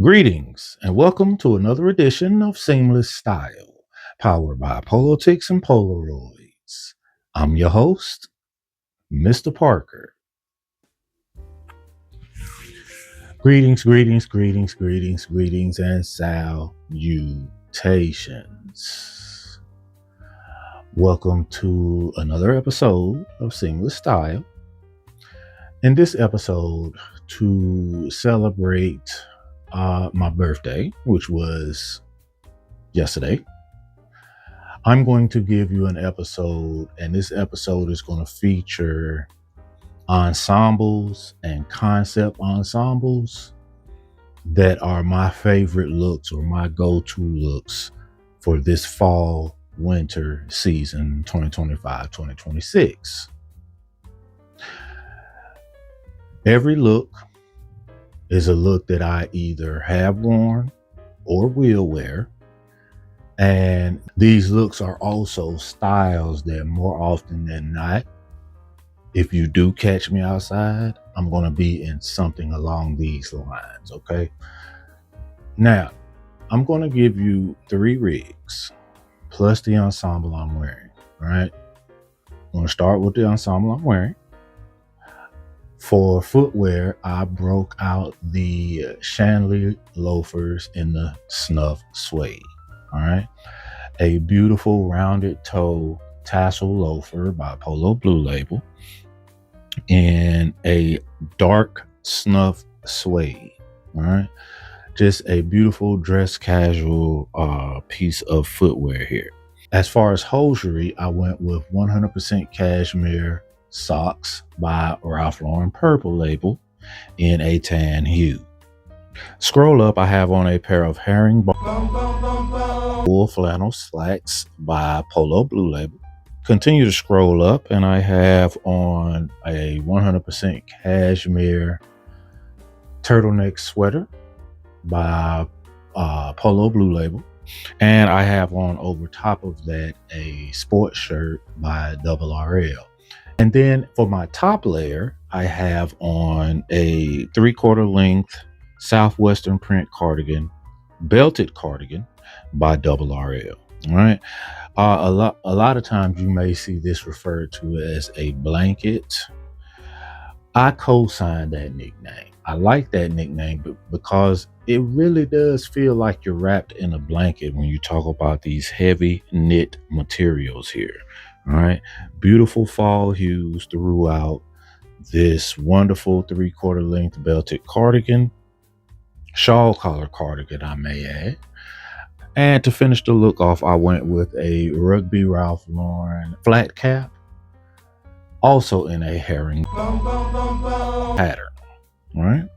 Greetings and welcome to another edition of Seamless Style, powered by Politics and Polaroids. I'm your host, Mr. Parker. Greetings, and salutations. Welcome to another episode of Seamless Style. In this episode, to celebrate my birthday, which was yesterday, I'm going to give you an episode, and this episode is going to feature ensembles and concept ensembles that are my favorite looks or my go-to looks for this fall winter season 2025-2026. Every look is a look that I either have worn or will wear. And these looks are also styles that more often than not, if you do catch me outside, I'm going to be in something along these lines, okay? Now, I'm going to give you 3 rigs plus the ensemble I'm wearing, all right? I'm going to start with the ensemble I'm wearing. For footwear, I broke out the chandelier loafers in the snuff suede, all right? A beautiful rounded toe tassel loafer by Polo Blue Label in a dark snuff suede, all right? Just a beautiful dress casual piece of footwear here. As far as hosiery, I went with 100% cashmere socks by Ralph Lauren Purple Label in a tan hue. Scroll up, I have on a pair of herringbone wool flannel slacks by Polo Blue Label. Continue to scroll up, and I have on a 100% cashmere turtleneck sweater by Polo Blue Label. And I have on over top of that a sports shirt by Double RL. And then for my top layer, I have on a 3/4 length Southwestern print cardigan, belted cardigan by Double RL. All right. A lot of times you may see this referred to as a blanket. I co-sign that nickname. I like that nickname because it really does feel like you're wrapped in a blanket when you talk about these heavy knit materials here. All right. Beautiful fall hues throughout this wonderful 3/4 length belted cardigan, shawl collar cardigan, I may add. And to finish the look off, I went with a Rugby Ralph Lauren flat cap, also in a herring pattern. All right.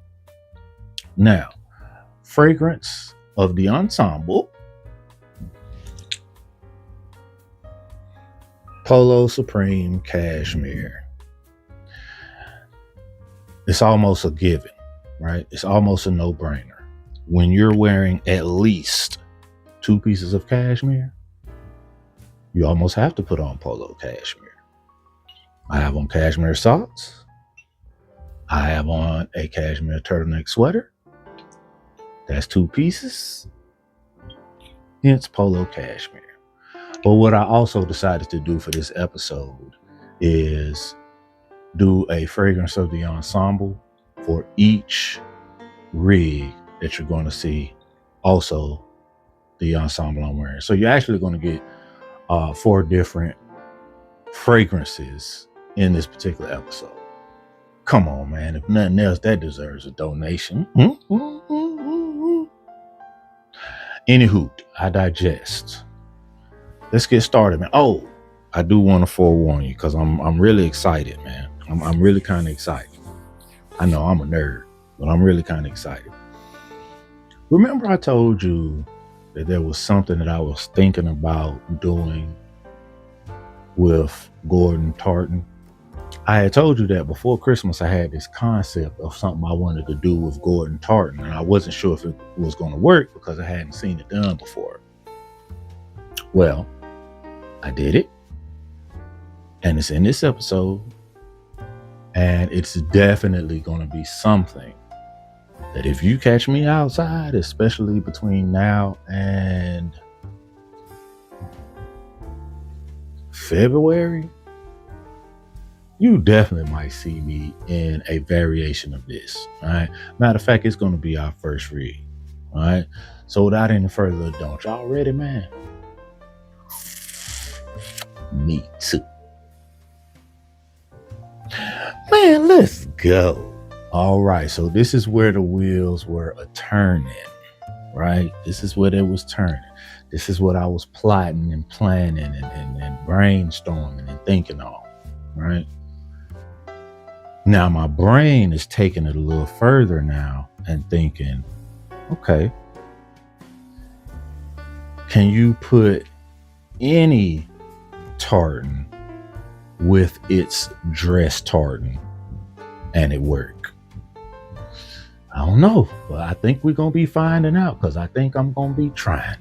Now, fragrance of the ensemble: Polo Supreme Cashmere. It's almost a given, right? It's almost a no-brainer. When you're wearing at least 2 pieces of cashmere, you almost have to put on Polo Cashmere. I have on cashmere socks. I have on a cashmere turtleneck sweater. That's 2 pieces. Hence Polo Cashmere. But what I also decided to do for this episode is do a fragrance of the ensemble for each rig that you're going to see, also the ensemble I'm wearing. So you're actually going to get 4 different fragrances in this particular episode. Come on, man. If nothing else, that deserves a donation. Anywho, I digest. Let's get started, man. Oh, I do want to forewarn you because I'm really excited, man. I'm really kind of excited. I know I'm a nerd, but I'm really kind of excited. Remember I told you that there was something that I was thinking about doing with Gordon Tartan? I had told you that before Christmas I had this concept of something I wanted to do with Gordon Tartan, and I wasn't sure if it was going to work because I hadn't seen it done before. Well, I did it, and it's in this episode, and it's definitely going to be something that if you catch me outside, especially between now and February, you definitely might see me in a variation of this. All right. Matter of fact, it's going to be our first read. All right. So without any further ado, y'all ready, man? Me too. Man, let's go. All right. So this is where the wheels were a turning, right? This is where they was turning. This is what I was plotting and planning and brainstorming and thinking on, right? Now my brain is taking it a little further now and thinking, okay, can you put any tartan with its dress tartan and it work? I don't know, but I think we're gonna be finding out because I think I'm gonna be trying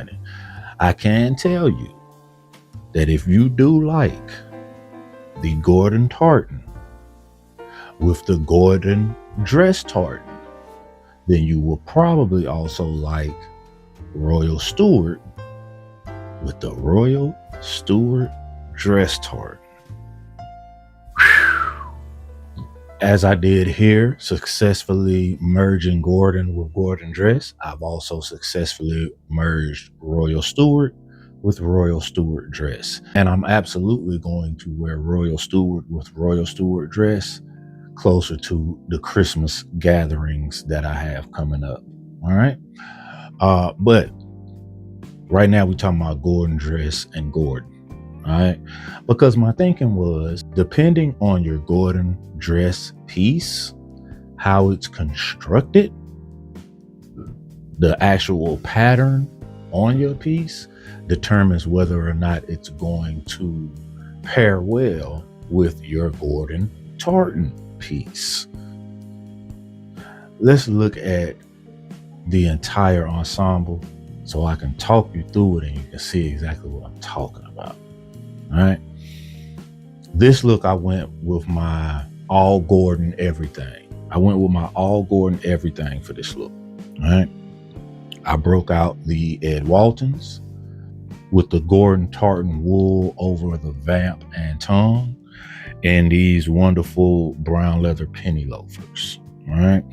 it. I can tell you that if you do like the Gordon tartan with the Gordon dress tartan, then you will probably also like Royal Stewart with the Royal Stewart dress tartan. As I did here, successfully merging Gordon with Gordon dress, I've also successfully merged Royal Stewart with Royal Stewart dress. And I'm absolutely going to wear Royal Stewart with Royal Stewart dress closer to the Christmas gatherings that I have coming up. All right. But right now we're talking about Gordon dress and Gordon. All right. Because my thinking was, depending on your Gordon dress piece, how it's constructed, the actual pattern on your piece determines whether or not it's going to pair well with your Gordon tartan piece. Let's look at the entire ensemble so I can talk you through it and you can see exactly what I'm talking about. All right. This look, I went with my all Gordon everything. I went with my all Gordon everything for this look. All right. I broke out the Ed Waltons with the Gordon tartan wool over the vamp and tongue and these wonderful brown leather penny loafers. All right.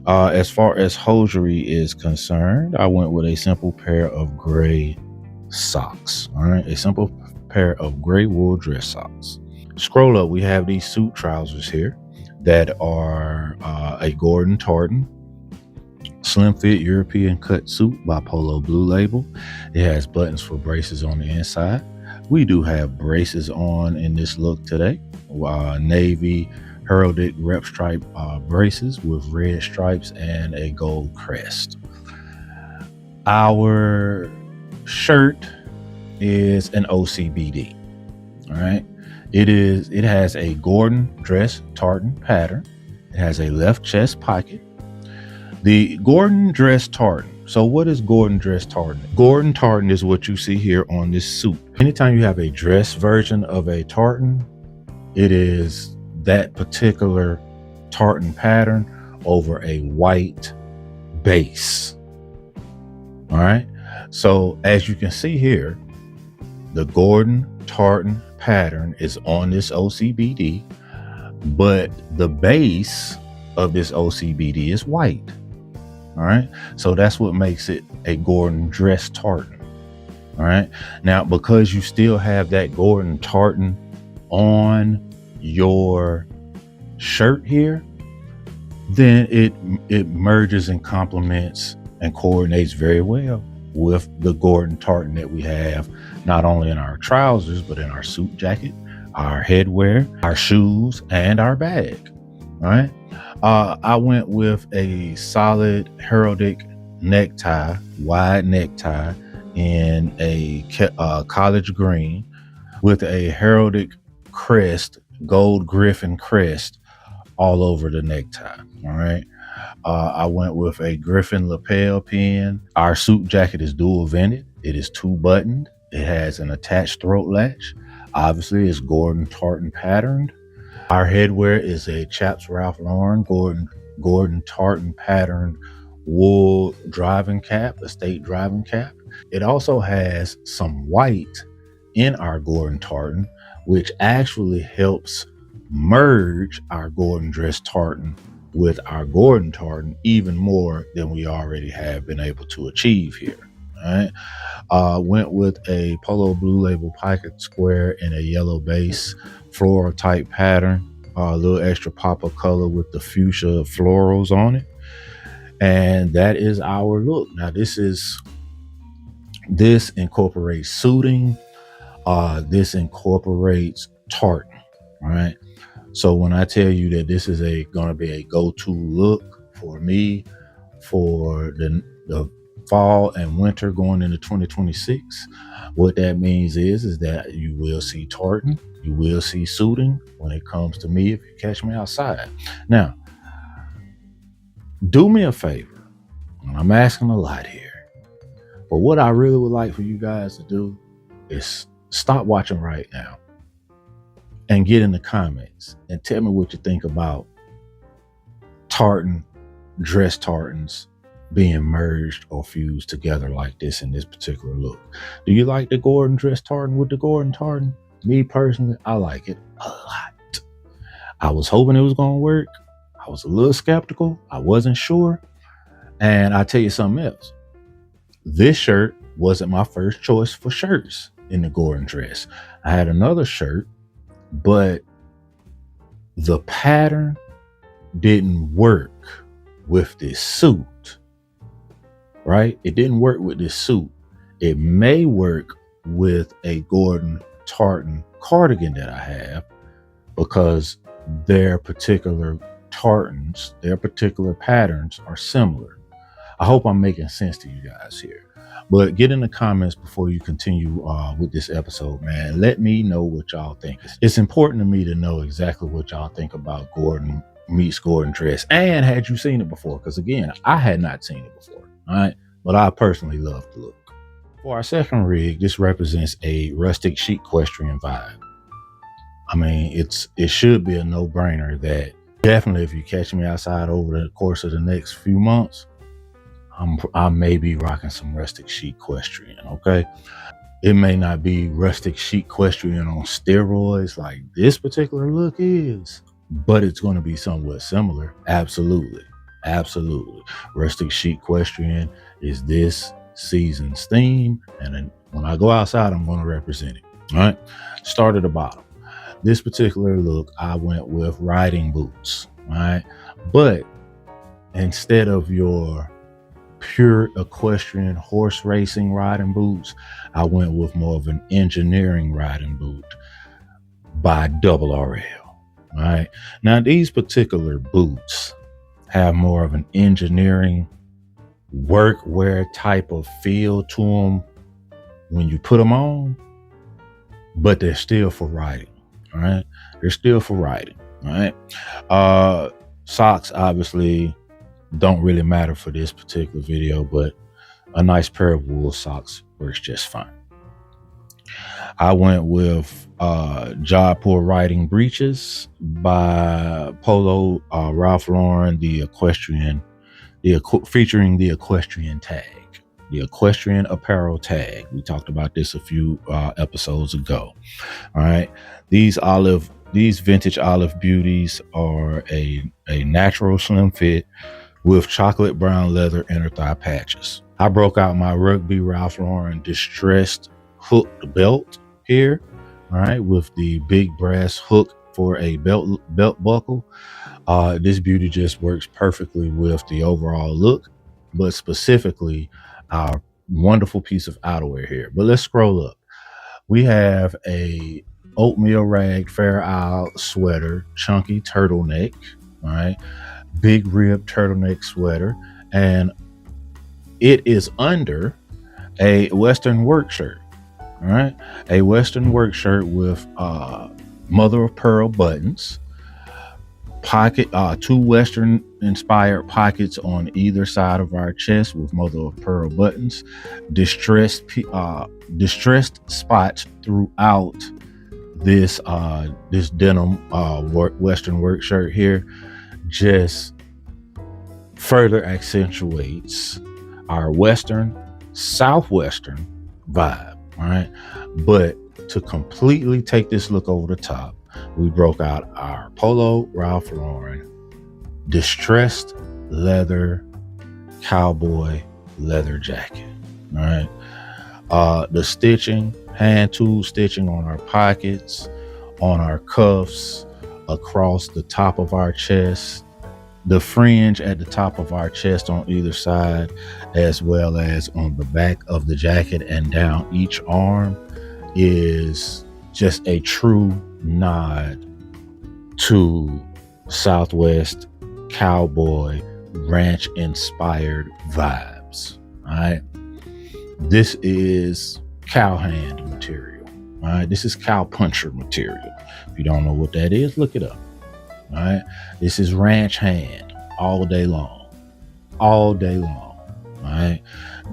As far as hosiery is concerned, I went with a simple pair of gray socks. All right. A simple pair of gray wool dress socks. Scroll up, we have these suit trousers here that are a Gordon tartan slim fit European cut suit by Polo Blue Label. It has buttons for braces on the inside. We do have braces on in this look today. Navy heraldic rep stripe braces with red stripes and a gold crest. Our shirt is an OCBD. All right. It has a Gordon dress tartan pattern. It has a left chest pocket. The Gordon dress tartan. So what is Gordon dress tartan? Gordon tartan is what you see here on this suit. Anytime you have a dress version of a tartan, it is that particular tartan pattern over a white base. All right. So as you can see here, the Gordon tartan pattern is on this OCBD, but the base of this OCBD is white. All right. So that's what makes it a Gordon dress tartan. All right. Now, because you still have that Gordon tartan on your shirt here, then it merges and complements and coordinates very well with the Gordon tartan that we have, not only in our trousers, but in our suit jacket, our headwear, our shoes, and our bag. All right. I went with a solid heraldic necktie, wide necktie in a college green with a heraldic crest, gold griffin crest all over the necktie. All right. I went with a Griffin lapel pin. Our suit jacket is dual vented. It is 2-buttoned. It has an attached throat latch. Obviously, it's Gordon tartan patterned. Our headwear is a Chaps Ralph Lauren Gordon tartan pattern wool driving cap, estate driving cap. It also has some white in our Gordon tartan, which actually helps merge our Gordon dress tartan with our Gordon tartan even more than we already have been able to achieve here. All right. Went with a polo blue label pocket square in a yellow base, floral type pattern, a little extra pop of color with the fuchsia florals on it. And that is our look. Now this incorporates suiting. This incorporates tartan. All right. So when I tell you that this is going to be a go-to look for me for the fall and winter going into 2026, what that means is that you will see tartan, you will see suiting when it comes to me if you catch me outside. Now, do me a favor. I'm asking a lot here, but what I really would like for you guys to do is stop watching right now and get in the comments and tell me what you think about tartan, dress tartans being merged or fused together like this in this particular look. Do you like the Gordon dress tartan with the Gordon tartan? Me personally, I like it a lot. I was hoping it was going to work. I was a little skeptical. I wasn't sure. And I tell you something else. This shirt wasn't my first choice for shirts in the Gordon dress. I had another shirt, but the pattern didn't work with this suit, right? It didn't work with this suit. It may work with a Gordon tartan cardigan that I have because their particular tartans, their particular patterns are similar. I hope I'm making sense to you guys here. But get in the comments before you continue with this episode, man. Let me know what y'all think. It's important to me to know exactly what y'all think about Gordon meets Gordon dress. And had you seen it before? Because again, I had not seen it before. All right. But I personally love the look. For our second rig, this represents a rustic chic equestrian vibe. I mean, it should be a no-brainer that definitely if you catch me outside over the course of the next few months, I may be rocking some rustic chic equestrian, okay? It may not be rustic chic equestrian on steroids like this particular look is, but it's going to be somewhat similar. Absolutely. Absolutely. Rustic chic equestrian is this season's theme, and then when I go outside, I'm going to represent it. All right. Start at the bottom. This particular look, I went with riding boots. All right. But instead of your pure equestrian horse racing riding boots, I went with more of an engineering riding boot by Double RL. All right. Now, these particular boots have more of an engineering workwear type of feel to them when you put them on, but they're still for riding. All right. They're still for riding. All right. Socks obviously don't really matter for this particular video, but a nice pair of wool socks works just fine. I went with Jaipur riding breeches by Polo Ralph Lauren, the equestrian, featuring the equestrian tag, the equestrian apparel tag. We talked about this a few episodes ago. All right, these vintage olive beauties are a natural slim fit with chocolate brown leather inner thigh patches. I broke out my Rugby Ralph Lauren distressed hooked belt here, all right, with the big brass hook for a belt buckle. This beauty just works perfectly with the overall look, but specifically our wonderful piece of outerwear here. But let's scroll up. We have a oatmeal rag Fair Isle sweater, chunky turtleneck, all right, big rib turtleneck sweater, and it is under a Western work shirt. All right, a Western work shirt with mother of pearl buttons, pocket, two Western inspired pockets on either side of our chest with mother of pearl buttons, distressed spots throughout this denim Western work shirt here just further accentuates our Western, Southwestern vibe. All right. But to completely take this look over the top, we broke out our Polo Ralph Lauren distressed leather cowboy leather jacket. All right. The stitching, hand tool stitching on our pockets, on our cuffs, across the top of our chest, the fringe at the top of our chest on either side, as well as on the back of the jacket and down each arm, is just a true nod to Southwest cowboy ranch inspired vibes. All right. This is cowhand material. All right. This is cowpuncher material. If you don't know what that is, look it up. All right. This is ranch hand all day long. All day long. All right.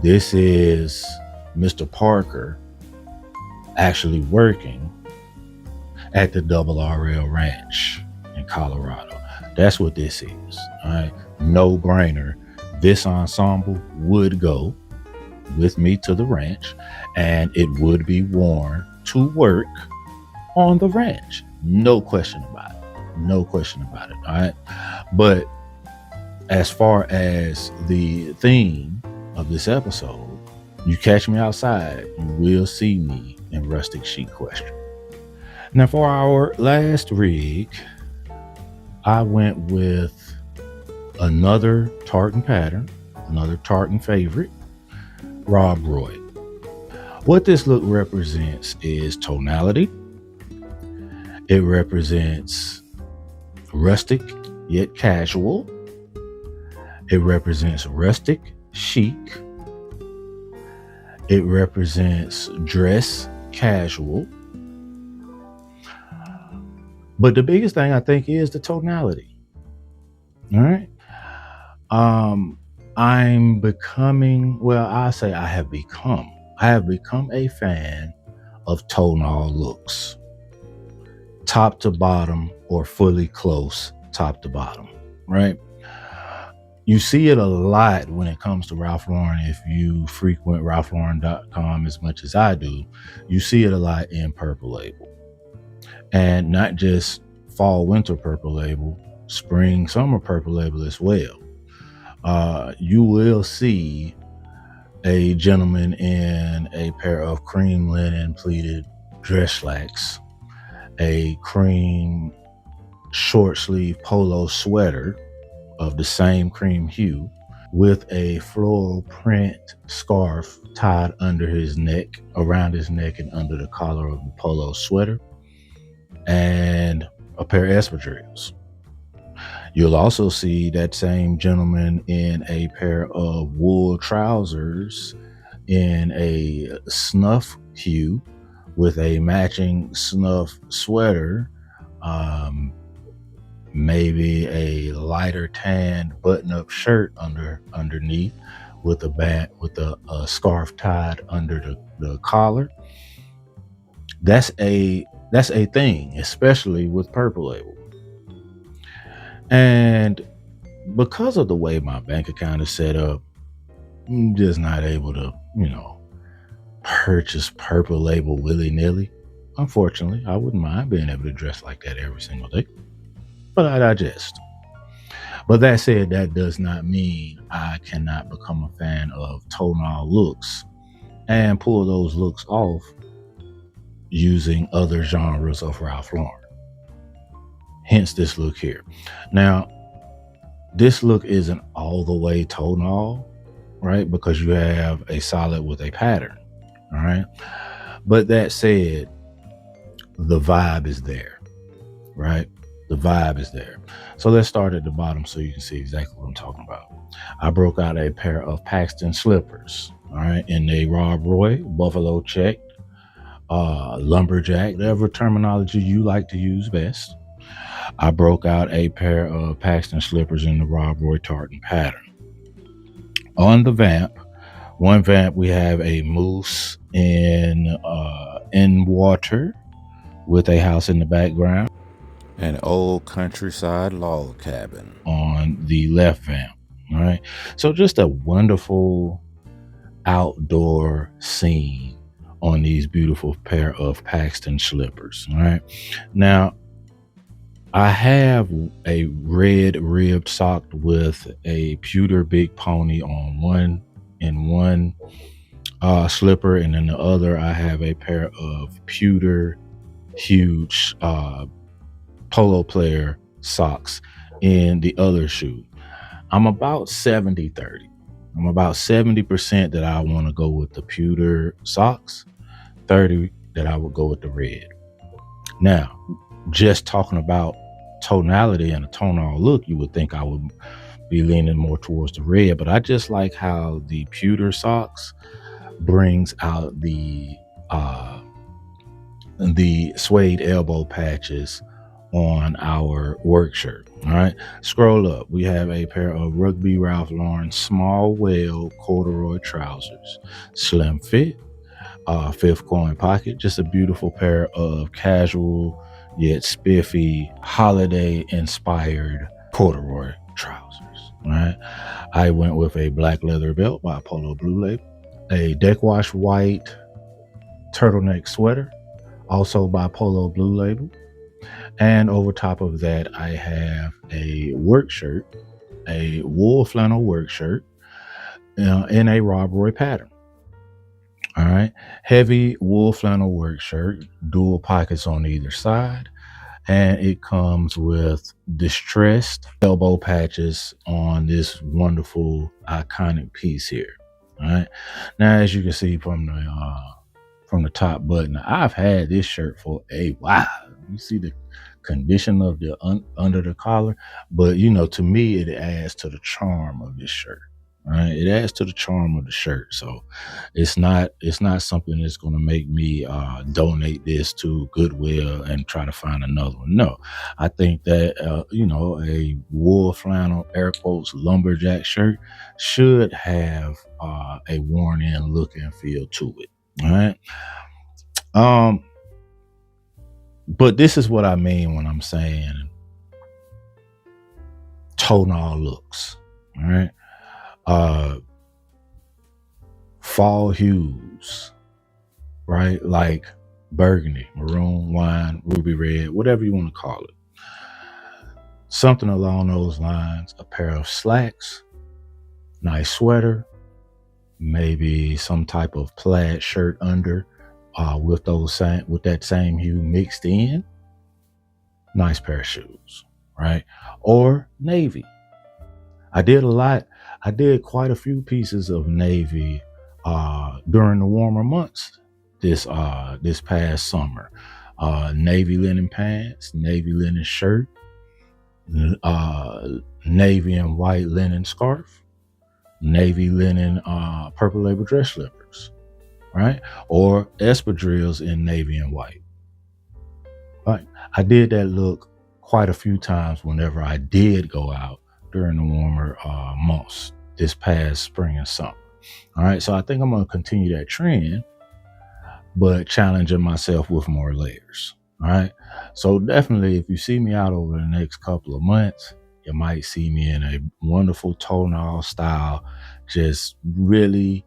This is Mr. Parker actually working at the Double RL Ranch in Colorado. That's what this is. All right. No brainer. This ensemble would go with me to the ranch, and it would be worn to work on the ranch. No question about it. No question about it. All right. But as far as the theme of this episode, you catch me outside, you will see me in Rustic chic equestrian. Now, for our last rig, I went with another tartan pattern, another tartan favorite, Rob Roy. What this look represents is tonality. It represents rustic yet casual. It represents rustic chic. It represents dress casual. But the biggest thing I think is the tonality. All right. I'm becoming, well, I say I have become a fan of tonal looks, top to bottom or fully close top to bottom, right? You see it a lot when it comes to Ralph Lauren. If you frequent ralphlauren.com as much as I do, you see it a lot in Purple Label. And not just fall, winter Purple Label, spring, summer Purple Label as well. You will see a gentleman in a pair of cream linen pleated dress slacks, a cream short sleeve polo sweater of the same cream hue with a floral print scarf tied under his neck, around his neck and under the collar of the polo sweater, and a pair of espadrilles. You'll also see that same gentleman in a pair of wool trousers in a snuff hue with a matching snuff sweater, maybe a lighter tan button-up shirt underneath with a scarf tied under the collar. That's a thing, especially with Purple Label. And because of the way my bank account is set up, I'm just not able to, purchase Purple Label willy-nilly. Unfortunately, I wouldn't mind being able to dress like that every single day, but I digest. But that said, that does not mean I cannot become a fan of tonal looks and pull those looks off using other genres of Ralph Lauren. Hence this look here. Now, this look isn't all the way tonal, right? Because you have a solid with a pattern, all right? But that said, the vibe is there, right? The vibe is there. So let's start at the bottom so you can see exactly what I'm talking about. I broke out a pair of Paxton slippers, all right, in a Rob Roy, buffalo check, lumberjack, whatever terminology you like to use best. I broke out a pair of Paxton slippers in the Rob Roy tartan pattern. On the vamp, we have a moose in water with a house in the background, an old countryside log cabin on the left vamp. All right. So just a wonderful outdoor scene on these beautiful pair of Paxton slippers. All right. Now, I have a red ribbed sock with a pewter big pony on one slipper, and then the other I have a pair of pewter huge polo player socks in the other shoe. I'm about 70-30. I'm about 70% that I want to go with the pewter socks, 30 that I would go with the red. Now, just talking about tonality and a tonal look, you would think I would be leaning more towards the red, but I just like how the pewter socks brings out the suede elbow patches on our work shirt. All right, scroll up. We have a pair of Rugby Ralph Lauren small whale corduroy trousers, slim fit, fifth coin pocket. Just a beautiful pair of casual yet spiffy holiday inspired corduroy trousers. All right, I went with a black leather belt by Polo Blue Label, a deck wash white turtleneck sweater, also by Polo Blue Label. And over top of that, I have a work shirt, a wool flannel work shirt in a Rob Roy pattern. All right. Heavy wool flannel work shirt, dual pockets on either side. And it comes with distressed elbow patches on this wonderful iconic piece here. All right. Now, as you can see from the top button, I've had this shirt for a while. You see the condition of the under the collar, but to me, it adds to the charm of this shirt. Right, it adds to the charm of the shirt. So it's not something that's going to make me donate this to Goodwill and try to find another one. No, I think that a wool flannel air quotes lumberjack shirt should have a worn in look and feel to it. All right. But this is what I mean when I'm saying tonal looks. All right. Fall hues, right? Like burgundy, maroon, wine, ruby red, whatever you want to call it. Something along those lines. A pair of slacks, nice sweater, maybe some type of plaid shirt under with that same hue mixed in. Nice pair of shoes, right? Or navy. I did quite a few pieces of navy during the warmer months this past summer. Navy linen pants, navy linen shirt, navy and white linen scarf, navy linen purple label dress slippers, right? Or espadrilles in navy and white. Right. I did that look quite a few times whenever I did go out during the warmer months this past spring and summer. All right, so I think I'm going to continue that trend, but challenging myself with more layers. All right, so definitely if you see me out over the next couple of months, you might see me in a wonderful tonal style, just really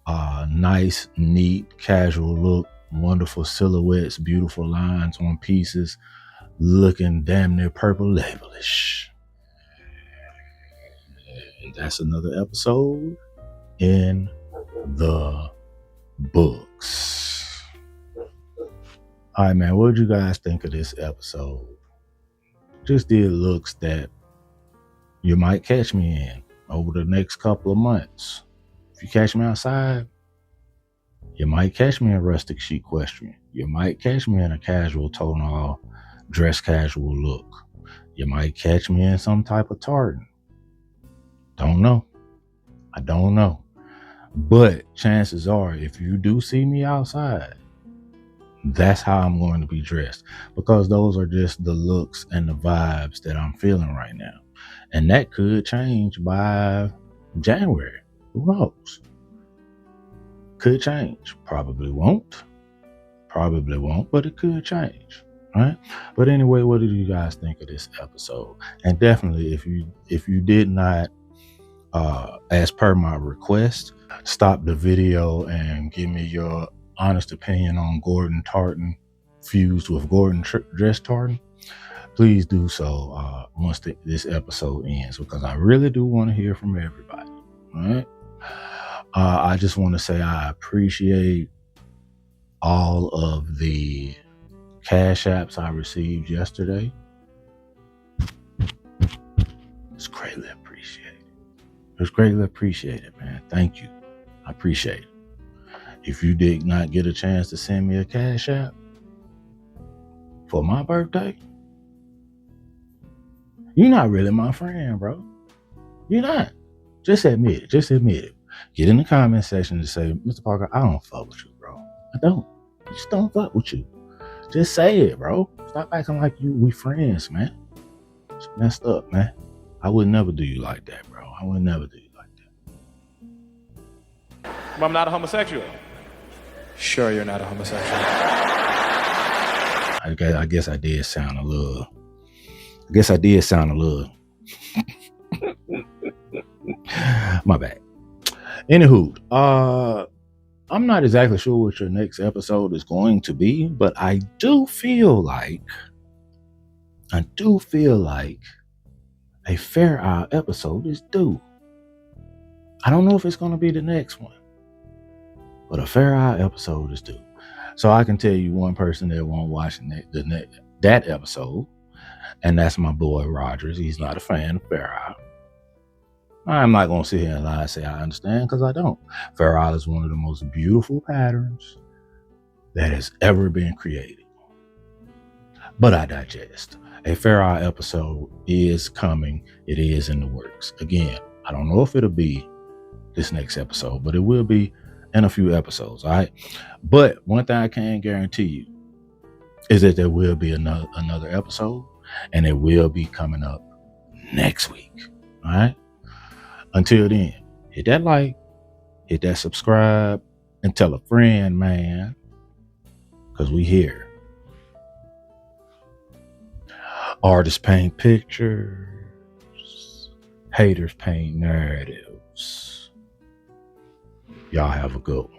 nice, neat, casual look, wonderful silhouettes, beautiful lines on pieces, looking damn near purple labelish. And that's another episode in the books. All right, man, what did you guys think of this episode? Just did looks that you might catch me in over the next couple of months. If you catch me outside, you might catch me in Rustic chic equestrian. You might catch me in a casual tonal, dress casual look. You might catch me in some type of tartan. Don't know. I don't know. But chances are, if you do see me outside, that's how I'm going to be dressed, because those are just the looks and the vibes that I'm feeling right now. And that could change by January. Who knows? Could change. Probably won't, but it could change. right? But anyway, what did you guys think of this episode? And definitely, if you did not, as per my request, stop the video and give me your honest opinion on Gordon tartan fused with Gordon dress tartan, please do so once this episode ends, because I really do want to hear from everybody. All right. I just want to say I appreciate all of the cash apps I received yesterday. It's greatly appreciated. It's greatly appreciated, man. Thank you. I appreciate it. If you did not get a chance to send me a cash app for my birthday, you're not really my friend, bro. You're not. Just admit it. Just admit it. Get in the comment section and say, Mr. Parker, I don't fuck with you, bro. I don't. I just don't fuck with you. Just say it, bro. Stop acting like we friends, man. It's messed up, man. I would never do you like that, bro. I would never do you like that. But I'm not a homosexual. Sure, you're not a homosexual. I guess I did sound a little. My bad. Anywho, I'm not exactly sure what your next episode is going to be, but I do feel like a Fair Isle episode is due. I don't know if it's going to be the next one, but a Fair Isle episode is due. So I can tell you one person that won't watch that episode, and that's my boy Rogers. He's not a fan of Fair Isle. I'm not going to sit here and lie and say I understand, because I don't. Fair Isle is one of the most beautiful patterns that has ever been created. But I digest. A Fair Isle episode is coming. It is in the works. Again, I don't know if it'll be this next episode, but it will be in a few episodes, all right? But one thing I can guarantee you is that there will be another episode, and it will be coming up next week, all right? Until then, hit that like, hit that subscribe, and tell a friend, man, because we here. Artists paint pictures, haters paint narratives. Y'all have a good one.